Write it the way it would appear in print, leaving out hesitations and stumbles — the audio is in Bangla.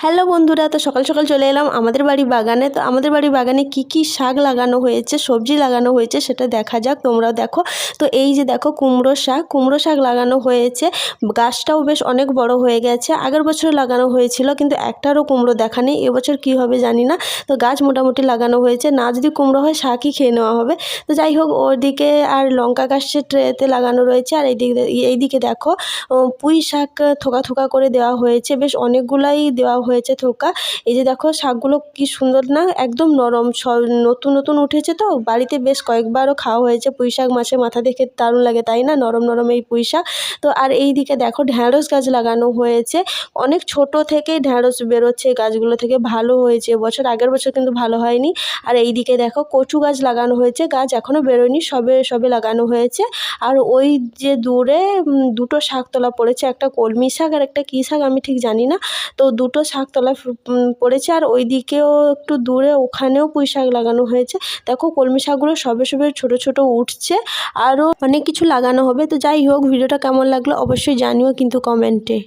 হ্যালো বন্ধুরা, তো সকাল সকাল চলে এলাম আমাদের বাড়ি বাগানে। তো আমাদের বাড়ি বাগানে কি শাক লাগানো হয়েছে, সবজি লাগানো হয়েছে সেটা দেখা যাক, তোমরাও দেখো। তো এই যে দেখো কুমড়ো শাক লাগানো হয়েছে। গাছটাও বেশ অনেক বড় হয়ে গেছে। আগের বছর লাগানো হয়েছিল কিন্তু একটারও কুমড়ো দেখা নেই। এবছর কী হবে জানি না। তো গাছ মোটামুটি লাগানো হয়েছে, না যদি কুমড়ো হয় শাকই খেয়ে নেওয়া হবে। তো যাই হোক, ওদিকে আর লঙ্কা গাছের ট্রেতে লাগানো রয়েছে। আর এইদিকে দেখো পুঁই শাক থোকা থোকা করে দেওয়া হয়েছে, বেশ অনেকগুলাই দেওয়া হয়েছে থোকা। এই যে দেখো শাকগুলো কি সুন্দর না, একদম নরম, সব নতুন নতুন উঠেছে। তো বাড়িতে বেশ কয়েকবারও খাওয়া হয়েছে পুঁই শাক, মাছের মাথা দেখে দারুণ লাগে তাই না, নরম নরম এই পুঁই শাক। তো আর এই দিকে দেখো ঢ্যাঁড়স গাছ লাগানো হয়েছে। অনেক ছোট থেকেই ঢ্যাঁড়স বেরোচ্ছে গাছগুলো থেকে, ভালো হয়েছে এবছর, আগের বছর কিন্তু ভালো হয়নি। আর এই দিকে দেখো কচু গাছ লাগানো হয়েছে, গাছ এখনও বেরোয়নি, সবে সবে লাগানো হয়েছে। আর ওই যে দূরে দুটো শাকতলা পড়েছে, একটা কলমি শাক আর একটা কী শাক আমি ঠিক জানি না। তো দুটো শাকতলা পড়েছে। আর ওই দিকেও একটু দূরে ওখানেও পুঁই শাক লাগানো হয়েছে। দেখো কলমি শাকগুলো সবে সবে ছোটো ছোটো উঠছে, আরও অনেক কিছু লাগানো হবে। তো যাই হোক, ভিডিওটা কেমন লাগলো অবশ্যই জানিও কিন্তু কমেন্টে।